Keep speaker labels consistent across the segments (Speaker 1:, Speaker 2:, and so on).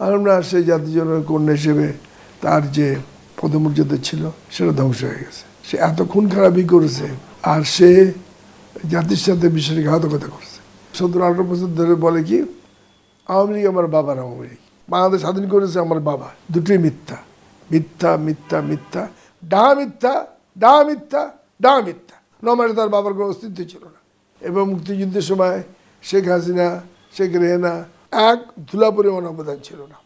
Speaker 1: আমরা সেই জাতির জন্য কন্যা হিসেবে তার যে পদমর্যাদা ছিল সেটা ধ্বংস হয়ে গেছে। সে এত খুন খারাপই করেছে, আর সে জাতির সাথে বিশ্বাসঘাতকতা করছে। 17-18 বছর ধরে বলে কি আওয়ামী লীগ আমার বাবার আওয়ামী লীগ, বাংলাদেশ স্বাধীন করেছে আমার বাবা। দুটোই মিথ্যা, মিথ্যা, মিথ্যা, মিথ্যা, ডা মিথ্যা, ডা মিথ্যা, ডা মিথ্যা। নমারে তার বাবার কোনো অস্তিত্ব ছিল না। এবং মুক্তিযুদ্ধের সময় শেখ হাসিনা, শেখ রেহানা এক ধুলা পরিমাণ অবদান ছিল না।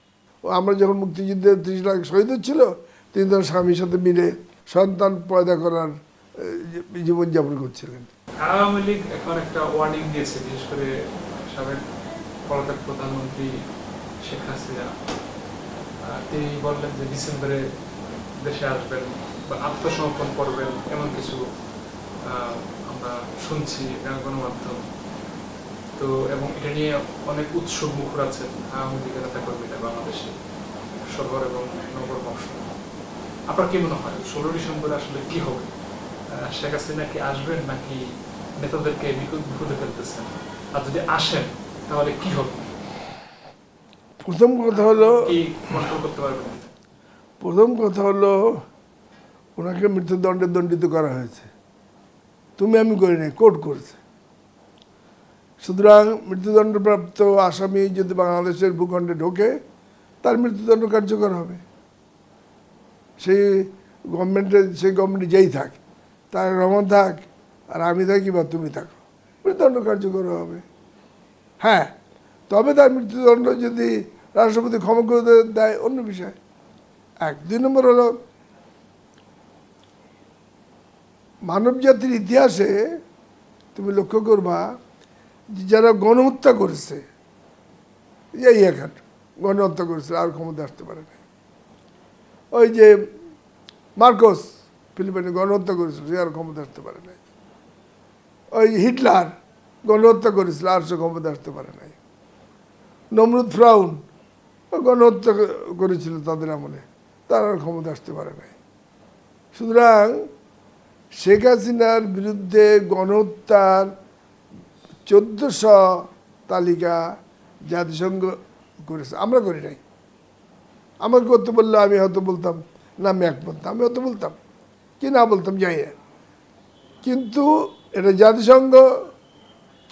Speaker 1: ও আমরা যখন মুক্তিযুদ্ধে 30 লাখ শহীদ ছিল, তিনি তার স্বামীর সাথে মিলে সন্তান পয়দা করার জীবনযাপন করছিলেন।
Speaker 2: আওয়ামী লীগ এখন একটা ওয়ার্নিং দিয়েছে, বিশেষ করে সাবেক পলাতক প্রধানমন্ত্রী শেখ হাসিনা। তিনি বললেন যে ডিসেম্বরে দেশে আসবেন বা আত্মসমর্পণ করবেন, এমন কিছু আমরা শুনছি গণমাধ্যম। তো এবং এটা নিয়ে অনেক উৎসব মুখর আছেন আওয়ামী লীগের নেতা কর্মীরা বাংলাদেশে, শহর এবং নগর বংশ। আপনার কি মনে হয় 16 ডিসেম্বরে আসলে কি হবে? শেখ হাসিনা কি আসবেন নাকি নেতাদেরকে বিপদে ফেলতেছেন? আর যদি আসেন তাহলে কি হবে?
Speaker 1: প্রথম কথা হলো,
Speaker 2: কি কন্ট্রোল করতে পারবেন?
Speaker 1: প্রথম কথা হলো ওনাকে মৃত্যুদণ্ডে দণ্ডিত করা হয়েছে। তুমি আমি করি নাই, কোর্ট করেছে। সুতরাং মৃত্যুদণ্ডপ্রাপ্ত আসামি যদি বাংলাদেশের ভূখণ্ডে ঢোকে, তার মৃত্যুদণ্ড কার্যকর হবে। সেই গভর্নমেন্টে যেই থাক, তার রহমান থাক আর আমি থাকি বা তুমি থাকো, মৃত্যুদণ্ড কার্যকর হবে। হ্যাঁ, তবে তার মৃত্যুদণ্ড যদি রাষ্ট্রপতি ক্ষমা করে দেয় অন্য বিষয়। 2 নম্বর হলো মানব জাতির ইতিহাসে তুমি লক্ষ্য করবা যারা গণহত্যা করেছে, এই এখন গণহত্যা করেছে আর ক্ষমতা আসতে পারে না। ওই যে মার্কোস ফিলিপাইনে গণহত্যা করেছিল, সে আর ক্ষমতা আসতে পারে নাই। ওই হিটলার গণহত্যা করেছিল, আর সে ক্ষমতা আসতে পারে নাই। নমরুদ ফ্রাউন গণহত্যা করেছিল তাদের আমলে, তারা আর ক্ষমতা আসতে পারে নাই। সুতরাং শেখ হাসিনার বিরুদ্ধে গণহত্যার 1400 তালিকা জাতিসংঘ করেছে, আমরা করি নাই। আমাকে করতে বললে আমি হয়তো বলতাম না, আমি একমত, আমি হয়তো বলতাম কি না বলতাম জানি না। কিন্তু এটা জাতিসংঘ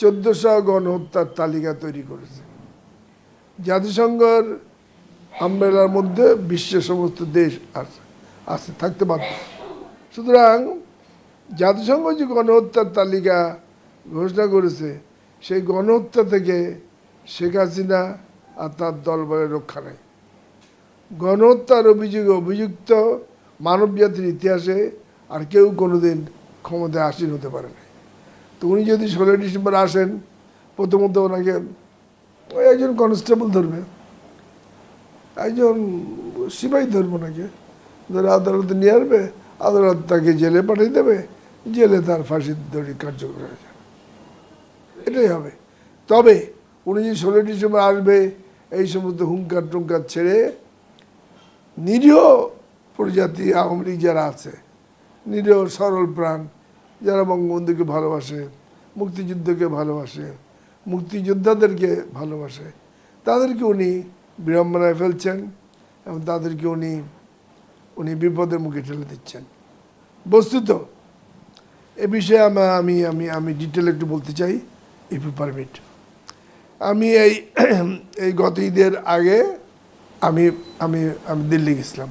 Speaker 1: 1400 গণহত্যার তালিকা তৈরি করেছে। জাতিসংঘের আমব্রেলার মধ্যে বিশ্বের সমস্ত দেশ আছে, থাকতে বাধ্য। সুতরাং জাতিসংঘ যে গণহত্যার তালিকা ঘোষণা করেছে, সেই গণহত্যা থেকে শেখ হাসিনা আর তার দলবলের রক্ষা নেই। গণহত্যার অভিযোগে অভিযুক্ত মানব জাতির ইতিহাসে আর কেউ কোনোদিন ক্ষমতায় আসীন হতে পারে না। তো উনি যদি 16 ডিসেম্বর আসেন, প্রথমত ওনাকে ওই একজন কনস্টেবল ধরবে, একজন সিপাহী ধরবে, ওনাকে ধরে আদালতে নিয়ে আসবে, আদালত তাকে জেলে পাঠিয়ে দেবে, জেলে তার ফাঁসির দড়ি কার্যকর হয়ে যাবে। এটাই হবে। তবে উনি যে 16 ডিসেম্বর আসবে, এই সমস্ত হুঙ্কার টুঙ্কার ছেড়ে নিরীহ প্রজাতি আওয়ামী লীগ যারা আছে, নিরীহ সরল প্রাণ, যারা বঙ্গবন্ধুকে ভালোবাসে, মুক্তিযুদ্ধকে ভালোবাসে, মুক্তিযোদ্ধাদেরকে ভালোবাসে, তাদেরকে উনি বিড়ম্বনায় ফেলছেন এবং তাদেরকে উনি বিপদের মুখে ঠেলে দিচ্ছেন। বস্তুত এ বিষয়ে আমি আমি আমি ডিটেল একটু বলতে চাই, ইফ ইউ পারমিট। আমি এই গত ঈদের আগে আমি আমি আমি দিল্লি গেছিলাম।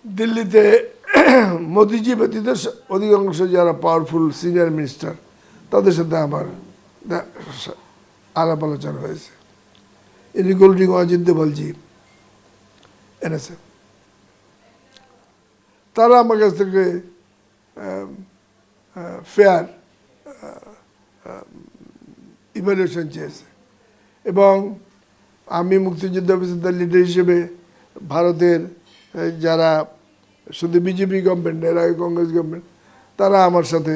Speaker 1: দিল্লিতে মোদিজি ব্যতীত অধিকাংশ যারা পাওয়ারফুল সিনিয়র মিনিস্টার, তাদের সাথে আমার আলাপ আলোচনা হয়েছে, ইনক্লুডিং অজিত দোভালজি, এনেছে। তারা আমার কাছ থেকে ফেয়ার ইভ্যালুয়েশন চেয়েছে এবং আমি মুক্তিযুদ্ধ অফিসারদের লিডার হিসেবে ভারতের যারা শুধু বিজেপি গভর্নমেন্ট, এর আগে কংগ্রেস গভর্নমেন্ট, তারা আমার সাথে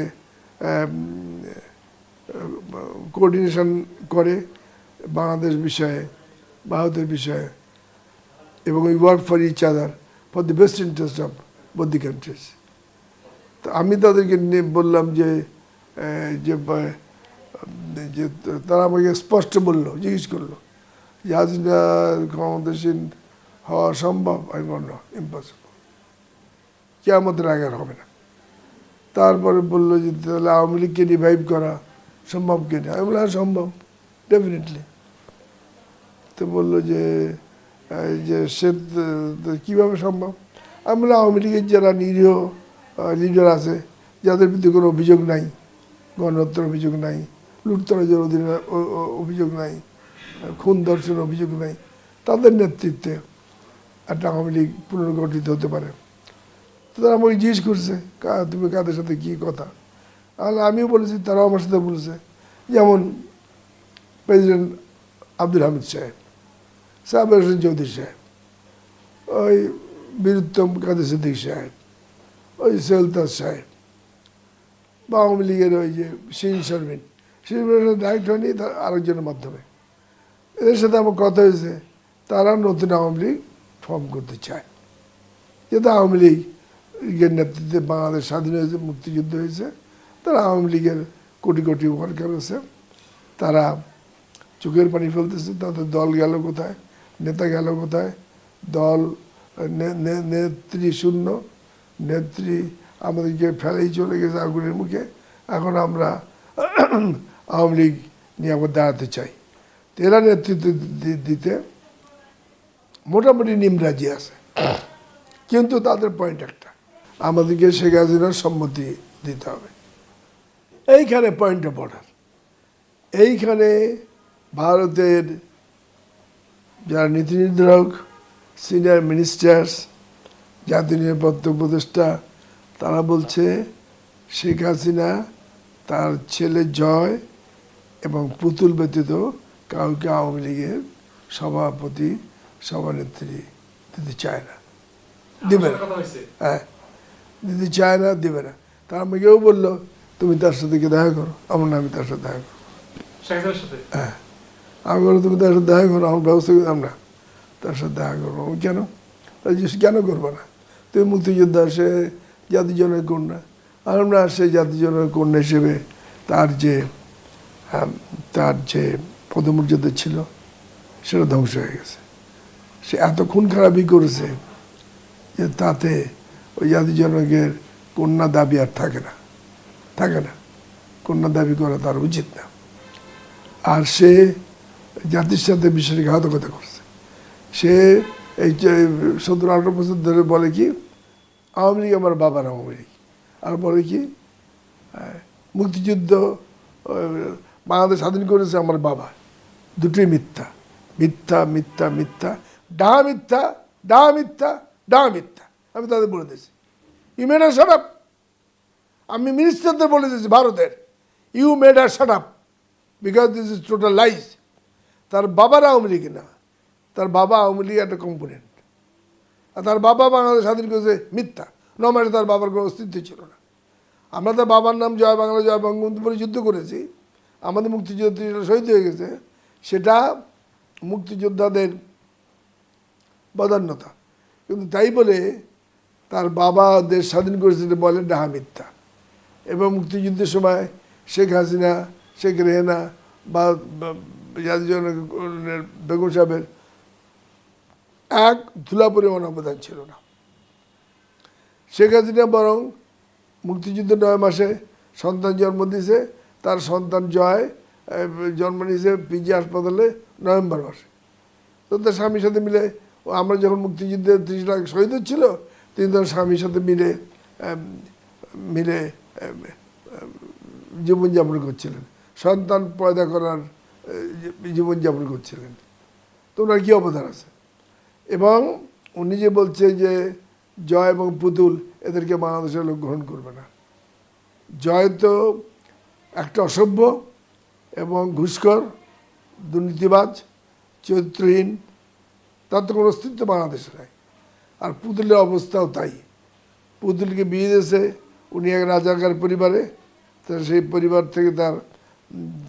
Speaker 1: কোঅর্ডিনেশন করে বাংলাদেশ বিষয়ে, ভারতের বিষয়ে, এবং we work for each other for the best interest of both the countries. তো আমি তাদেরকে বললাম যে যে তারা আমাকে স্পষ্ট বললো, জিজ্ঞেস করলো যে হাসিনা ক্ষমতাসীন হওয়া সম্ভব, আমি বলল ইম্পসিবল, কিয়ামতের আগে আর হবে না। তারপরে বললো যে তাহলে আওয়ামী লীগকে রিভাইভ করা সম্ভব কিনা, আমি বললাম হ্যাঁ সম্ভব, ডেফিনেটলি। তো বললো যে সে কীভাবে সম্ভব, আমি বললাম আওয়ামী লীগের যারা নিরীহ লিডার আছে, যাদের বিরুদ্ধে কোনো অভিযোগ নাই, গণহত্যার অভিযোগ নাই, লুটতরাজের অধীনে অভিযোগ নাই, খুন ধর্ষণের অভিযোগ নাই, তাদের নেতৃত্বে একটা আওয়ামী লীগ পুনর্গঠিত হতে পারে। তো তারা আমাকে জিজ্ঞেস করছে তুমি কাদের সাথে কী কথা, আর আমিও বলেছি, তারাও আমার সাথে বলেছে। যেমন প্রেসিডেন্ট আব্দুল হামিদ সাহেব, সাবের হোসেন চৌধুরী সাহেব, ওই বীরুত্তম কাদের সিদ্দিক সাহেব, ওই সেলতাজ সাহেব, বা আওয়ামী লীগের ওই যে শিরিন শারমিন ডাইরেক্ট হয়নি, তার আরেকজনের মাধ্যমে এদের সাথে আমার কথা হয়েছে। তারা নতুন আওয়ামী লীগ ফর্ম করতে চায়, যেহেতু আওয়ামী লীগের নেতৃত্বে বাংলাদেশ স্বাধীন হয়েছে, মুক্তিযুদ্ধ হয়েছে, তারা আওয়ামী লীগের কোটি কোটি ওয়ার্কার আছে, তারা চোখের পানি ফেলতেছে। তাদের দল গেল কোথায়, নেতা গেল কোথায়, দল নেত্রী শূন্য, নেত্রী আমাদেরকে ফেলেই চলে গেছে আগুনের মুখে। এখন আমরা আওয়ামী লীগ নিয়ে আবার দাঁড়াতে চাই। তো এরা নেতৃত্ব দিতে মোটামুটি নিমরাজি আছে, কিন্তু তাদের পয়েন্ট একটা, আমাদেরকে শেখ হাসিনার সম্মতি দিতে হবে। এইখানে পয়েন্ট অফ অর্ডার, এইখানে ভারতের যারা নীতি নির্ধারক, সিনিয়র মিনিস্টার্স, জাতীয় নিরাপত্তা উপদেষ্টা, তারা বলছে শেখ হাসিনা তার ছেলে জয় এবং পুতুল ব্যতীত কাউকে আওয়ামী লীগের সভাপতি সভানেত্রী দিতে চায় না, দিবে না। হ্যাঁ, দিতে চায় না, দিবে না। তার আমাকেও বললো তুমি তার সাথে গিয়ে দেখা করো, আমার না আমি তার সাথে দেখা করো। হ্যাঁ, আমি বললো তুমি তার সাথে দেখা করো, আমার ব্যবস্থা করলাম না, তার সাথে দেখা করবো। আমি কেন, কেন করবো না, তুমি মুক্তিযোদ্ধা, সে জাতির জনকের কন্যা, আর আমরা সে জাতির জনকের কন্যা হিসেবে তার যে পদমর্যাদা ছিল সেটা ধ্বংস হয়ে গেছে। সে এত খুন খারাপই করেছে যে তাতে ওই জাতির জনকের কন্যা দাবি আর থাকে না, কন্যা দাবি করা তার উচিত না। আর সে জাতির সাথে বিশ্বাসঘাতকতা করছে। সে এই 17-18 বছর ধরে বলে কি আওয়ামী লীগ আমার বাবার আওয়ামী লীগ, আর বলে কি মুক্তিযুদ্ধ বাংলাদেশ স্বাধীন করেছে আমার বাবা। দুটোই মিথ্যা, মিথ্যা, মিথ্যা, মিথ্যা, ডাহা মিথ্যা, ডাহা মিথ্যা, ডাহা মিথ্যা। আমি তাদের বলে দিয়েছি, you made or shut up. আমি মিনিস্টারদের বলে দিয়েছি ভারতের, you made or shut up because this is total lies. তার বাবার আওয়ামী লীগ না, তার বাবা আওয়ামী লীগ একটা কম্পোনেন্ট, আর তার বাবা বাংলাদেশ স্বাধীন করেছে মিথ্যা। 9 মাসে তার বাবার কোনো অস্তিত্ব ছিল না। আমরা তার বাবার নাম জয় বাংলা জয় বঙ্গবন্ধু বলে যুদ্ধ করেছি, আমাদের মুক্তিযুদ্ধ শহীদ হয়ে গেছে, সেটা মুক্তিযোদ্ধাদের বদান্যতা। কিন্তু তাই বলে তার বাবা দেশ স্বাধীন করেছে বলে ডাহা মিথ্যা। এবং মুক্তিযুদ্ধের সময় শেখ হাসিনা, শেখ রেহানা বা জাতীয় জনগণের বেগম সাহেবের এক ধুলা পরিমাণ অবদান ছিল না। শেখ হাসিনা বরং মুক্তিযুদ্ধের 9 মাসে সন্তান জন্ম দিয়েছে, তার সন্তান জয় জন্ম নিয়েছে পিজি হাসপাতালে নভেম্বর মাসে। তো তার স্বামীর সাথে মিলে, আমরা যখন মুক্তিযুদ্ধে 30 লাখ শহীদ হচ্ছিল, তিনি তার স্বামীর সাথে মিলে জীবনযাপন করছিলেন, সন্তান পয়দা করার জীবনযাপন করছিলেন। তো ওনার কী অবদান আছে। এবং উনি যে বলছে যে জয় এবং পুতুল এদেরকে বাংলাদেশের লোক গ্রহণ করবে না। জয় তো একটা অসভ্য এবং ঘুষখোর, দুর্নীতিবাজ, চরিত্রহীন, তার তো কোনো অস্তিত্ব বাংলাদেশে নাই। আর পুতুলের অবস্থাও তাই। পুতুলকে বিয়ে দিয়েছে উনি এক রাজাকার পরিবারে, তার সেই পরিবার থেকে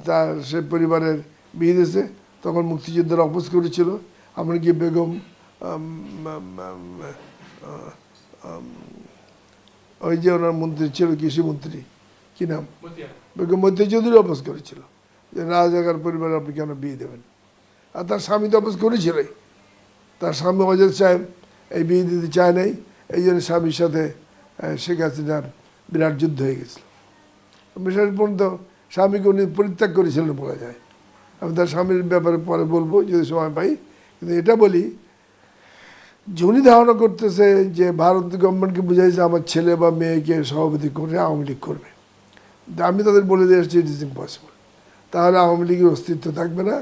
Speaker 1: তার সেই পরিবারের বিয়ে দিয়েছে। তখন মুক্তিযুদ্ধের অপোজ করেছিল, এমনকি বেগম ওই যে ওনার মন্ত্রী ছিল, কৃষিমন্ত্রী, কী নাম, বেগম মতিয়া চৌধুরী অপোজ করেছিল যে রাজাকার পরিবারে আপনি কেন বিয়ে দেবেন। আর তার স্বামী তো অপোজ করেছিলই। তার স্বামী অজয় সাহেব এই বিয়ে দিতে চায় নাই, এই জন্য স্বামীর সাথে শেখ হাসিনার বিরাট যুদ্ধ হয়ে গেছিল। শেষ পর্যন্ত স্বামীকে উনি পরিত্যাগ করেছিলেন বলা যায়। আমি তার স্বামীর ব্যাপারে পরে বলবো যদি সময় পাই, কিন্তু এটা বলি যে উনি ধারণা করতেছে যে ভারত গভর্নমেন্টকে বুঝাইছে আমার ছেলে বা মেয়েকে সভাপতি করে আওয়ামী লীগ করবে। আমি তাদের বলে দিয়ে আসছি ইট ইজ ইম্পসিবল। তাহলে আওয়ামী লীগের অস্তিত্ব থাকবে না,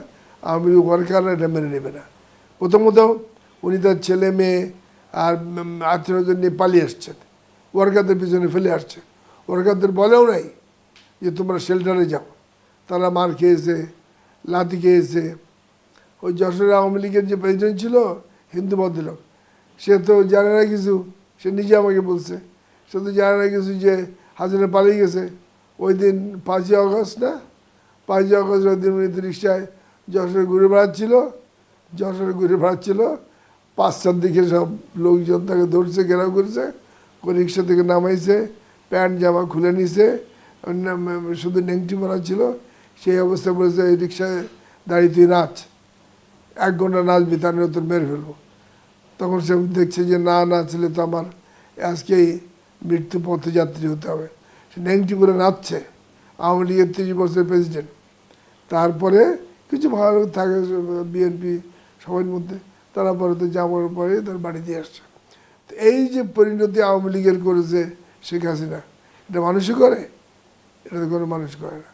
Speaker 1: আওয়ামী লীগ ওয়ার্কাররা এটা মেনে নেবে না। প্রথমত উনি তার ছেলে মেয়ে আর আত্মীয়জন নিয়ে পালিয়ে আসছেন, ওয়ার্কারদের পিছনে ফেলে আসছেন। ওয়ার্কারদের বলেও নাই যে তোমরা শেল্টারে যাও। তারা মার খেয়েছে, লাথি খেয়েছে। ওই যশোরের আওয়ামী লীগের যে প্রেসিডেন্ট ছিল হিন্দু ভদ্রলোক, সে তো জানে না কিছু। সে নিজে আমাকে বলছে সে তো জানে না কিছু যে হাসিনা পালিয়ে গেছে। ওই দিন 5ই আগস্ট না, 5ই আগস্ট ওই দিন উনি রিক্সায় যশোরে ঘুরে বেড়াচ্ছিল। 5টার দিকে সব লোকজন তাকে ধরছে, ঘেরাও করেছে, রিক্সা থেকে নামাইছে, প্যান্ট জামা খুলে নিছে, শুধু নেংটি পরা ছিল। সেই অবস্থায় বলেছে এই রিক্সায় দাঁড়িয়ে তুই নাচ, 1 ঘন্টা নাচবি, তার নিয়ে তোর মেরে ফেলবো। তখন সে দেখছে যে না নাচলে তো আমার আজকেই মৃত্যু পথযাত্রী হতে হবে। সে নেংটি পরে নাচছে, আওয়ামী লীগের 30 বছরের প্রেসিডেন্ট। তারপরে কিছু ভালো থাকে বিএনপি সবার মধ্যে, তারা পরে তো জামার পরে তার বাড়ি দিয়ে আসছে। তো এই যে পরিণতি আওয়ামী লীগের করেছে শেখ হাসিনা, এটা মানুষই করে? এটা তো কোনো মানুষ করে না।